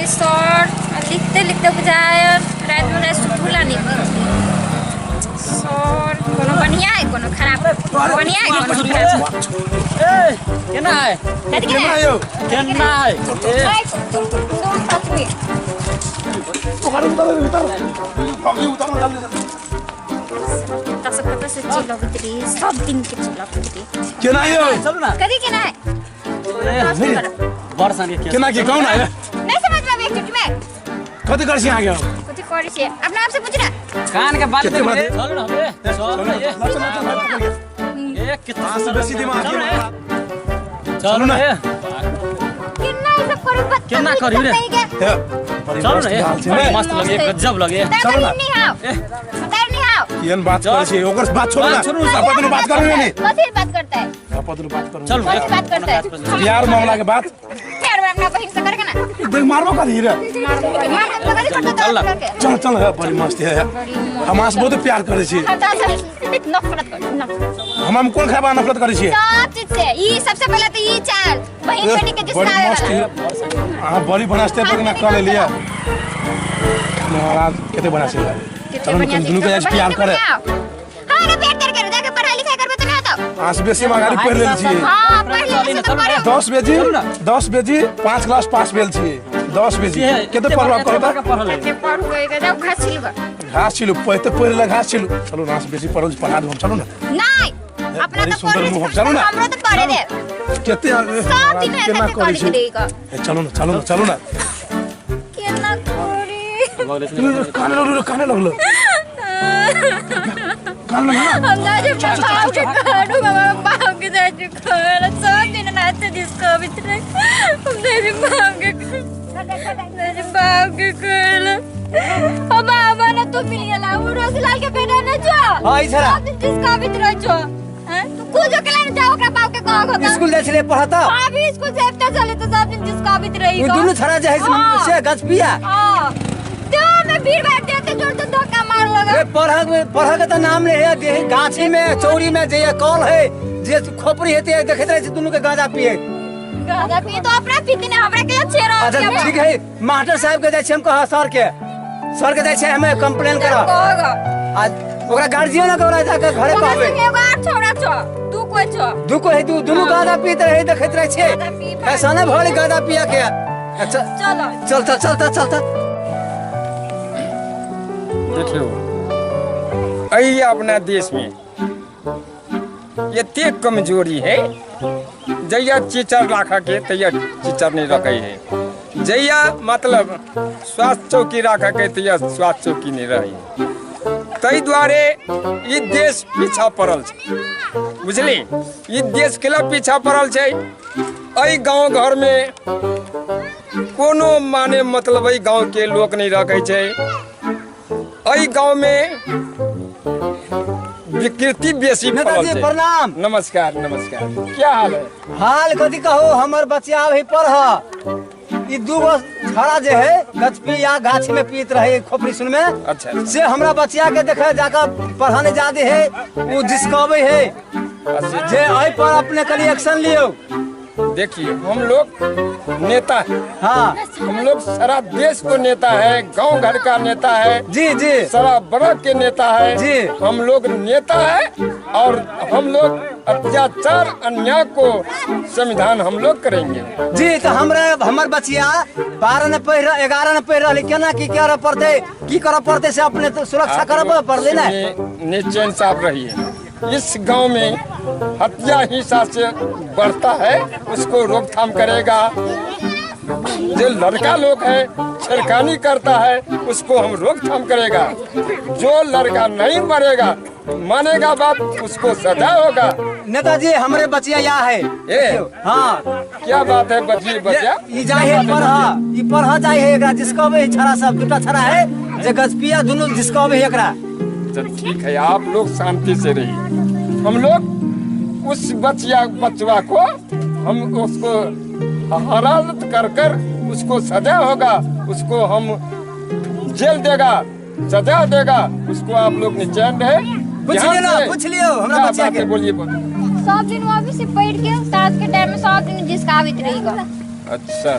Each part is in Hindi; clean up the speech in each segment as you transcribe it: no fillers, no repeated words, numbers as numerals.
गई सर लिखते लिखते बुझाए रात में सुतुला नहीं सर कोनो बढ़िया है कोनो खराब बढ़िया है कोनो खराब ए केना है केना है यो केना है सब दिन के चिल्ला केना यो चलो ना कदी केना है वर्षा के केना के कौन है नहीं समझ में एक मिनट में कथि कर छी आ गया कथि करी छे अपना आप से पूछ ना कान के बात में चल ना बे चल ना ये कितना बेसी दिमाग चल ना कितना ये सब करू बच्चा केना करी रे चल ना मस्त लगे गजब लगे चल ना नहीं आओ उधर नहीं आओ केन बात कर छी ओकर बात छोड़ ना अपन बात करो नहीं कथि बात करता है अपन बात करो चल कथि बात करता है प्यार मामला के बात प्यार में अपना बहन से करके ना देख मारबो कर हीरा चल चल चल है बड़ी मस्त है हम आस बहुत प्यार करे छी नफरत कर हम कौन खाबा नफरत करे छी सब चीज से ई सबसे पहले तो ई चाल बहन बेटी के जिसका है हां बड़ी बनास्ते पर ना कर लिया महाराज केते बना से चल दुनु के आज प्यार करे हां रे प्यार करके जाके पढ़ाई लिखाई करबे तो ना आता आस बेसी गाड़ी पढ़ लेल छी हां पढ़ ले तो पढ़ 10 बजे 5 क्लास पास भेल छी 10 बजे केते पढ़वा करता पढ़ गए जब घास छिलबा घास छिलु पहते पढ़ले घास छिलु चलो ना बेसी पढ़ल पढ़ा दो हम चलो ना नहीं अपना तो सुंदर मुंह चलो ना हमरा तो पढ़े दे केते सब दिन ऐसे कर देगा चलो ना केना करी काने लगलो कान लगा हम ना जो पाव के खाड़ू बाबा पाव के जाए जो खाना सब दिन नाच जिसको बितरे हम मेरे पाव के खाना ओ बाबा ना तो मिल गया वो रसलाल के बेटा ना जो हां ई छरा सब दिन जिसका बितरे जो हैं तू कुछ के लाने जाओ का पाव के कहा होता स्कूल जाछले पढ़ता अभी स्कूल जाते चले तो सब दिन जिसका बितरे ही वो दोनों छरा जे से गछ पिया हां तो मैं भीड़ बैठ देते जोर तो धक्का मार लगा ए पढ़ा के त नाम ले है गाछी में चौड़ी में जे कॉल है जे खोपड़ी हेते देखत रहे दोनों के गांजा पिए गांजा पिए तो अपना पीती ने हमरा के छेरा अच्छा ठीक है मास्टर साहब के जाय छै हम कहा सर के जाय छै हमें कंप्लेन करब आज ओकरा गार्जियन ना करा जाके घरे कहबे एगो आठ छोरा छ तू कोई छ दू को है तू दोनों गांजा पीत रहे देखत रहे छै ऐसा ना भले गांजा पिया के अच्छा चल देखियो अई अपना देश में एते कमजोरी है जैया टीचर राखा के तैया टीचर नहीं रखे है जैया मतलब स्वास्थ्य चौकी राखा के तैया स्वास्थ्य चौकी नहीं रही तई द्वारे ई देश पीछा पड़ल छै बुझली ई देश के लिए पीछा पड़ल छै अई गांव घर में कोनो माने मतलब अई गांव के लोग नहीं रखे छै अई गांव में विकृति बेसी फैलल छै प्रणाम नमस्कार क्या हाल है हाल कथी कहो हमर बच्चा अभी पढ़ ई दूगो छड़ा जे है गछपी या गाछ में पीत रहे खोपड़ी सुन में अच्छा से हमरा बच्चा के देखे जाकर पढ़ाने जादे है वो जिसकावे है जे आई पर अपने कली एक्शन लियो देखिए हम लोग नेता है हाँ हम लोग सारा देश को नेता है गांव घर का नेता है जी सारा वर्ग के नेता है जी हम लोग नेता है और हम लोग अत्याचार अन्याय को संविधान हम लोग करेंगे जी तो हमर बचिया 12 न पढ़ 11 न पढ़ रही केना की करे पड़ते से अपने तो सुरक्षा करब पड़ले ना निश्चय साफ रहिए इस गांव में हत्या हिंसा से बढ़ता है उसको रोकथाम करेगा जो लड़का लोग है छेड़खानी करता है उसको हम रोकथाम करेगा जो लड़का नहीं मरेगा मानेगा बात उसको सजा होगा नेताजी हमारे बचिया यहाँ है हाँ क्या बात है बचिया पढ़ा जाए है एकरा जिसको भी छड़ा सब दूटा छड़ा है जे गछपिया दोनों जिसको भी एकरा ठीक है आप लोग शांति से रहिए हम लोग उस बचवा को हम उसको हरारत कर उसको सजा होगा उसको हम जेल देगा सजा देगा उसको आप लोग निश्चय रहे पूछ लियो हमरा बच्चा के बोलिए सब दिन वहाँ से बैठ के साथ के टाइम में सब दिन जिसका आवित रहेगा अच्छा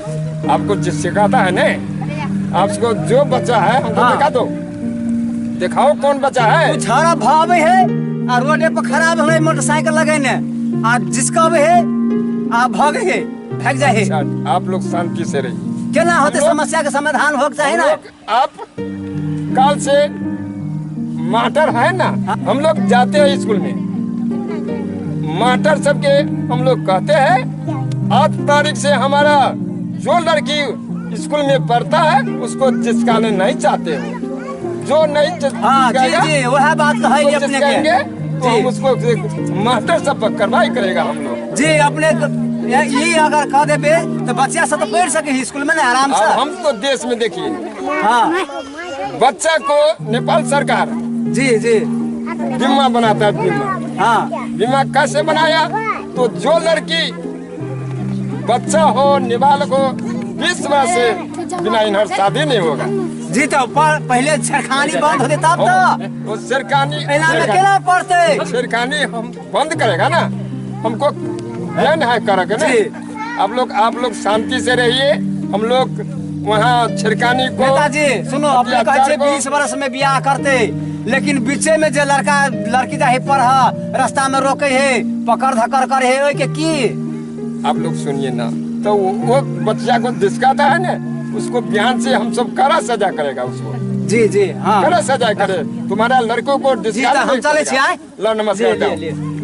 आपको जिस सिखाता है ना आपको जो बच्चा है हमको हाँ। दिखा दो, दिखाओ कौन बच्चा है। छाड़ा भावे है और रोडे पर खराब है मोटरसाइकिल लगे ने आ जिसका भी है आप भागे है भाग जाए अच्छा, आप लोग शांति से रहिए। केना होते हम लोग- समस्या का समाधान हो चाहिए हम ना। लोग आप कल से मास्टर है ना, हम लोग जाते हैं स्कूल में, मास्टर सबके हम लोग कहते हैं 8 तारीख से हमारा जो लड़की स्कूल में पढ़ता है उसको जिसकाने नहीं चाहते हो, जो नहीं हाँ जी जिसकाएगा, जी वह बात तो है ही उसको अपने जिसकाएंगे, के तो हम जी उसको मास्टर सब पर कार्रवाई करेगा हम लोग। जी अपने ये अगर कह देबे तो बच्चा सब तो पढ़ सके स्कूल में ना आराम और से। हम तो देश में देखिए हाँ बच्चा को नेपाल सरकार जी जी बीमा बनाता है, बीमा हाँ बीमा कैसे बनाया, तो जो लड़की बच्चा हो नाबालग हो 20 वर्ष से बिना इन्हर शादी नहीं होगा। जी तो पहले छेड़खानी बंद होते तब तो वो सरकारी पहला में केना पढ़ते। सरकारी हम बंद करेगा ना, हमको बैन है करेगा ना। जी। आप लोग शांति से रहिए, हम लोग वहाँ छिड़कानी को नेताजी सुनो अपने कहे छे 20 वर्ष में बियाह करते लेकिन बीचे में जो लड़का लड़की जाहे पढ़ रास्ता में रोके है पकड़ धकर करे है ओए के की। आप लोग सुनिए ना, तो वो बच्चा को दिस्काता है ना, उसको बिहान से हम सब कड़ा सजा करेगा उसको, जी जी हाँ कड़ा सजा करे। तुम्हारा लड़कों को जी दिस्का तो हम चले छी आए। लो नमस्कार जी, जाओ। जी, जी।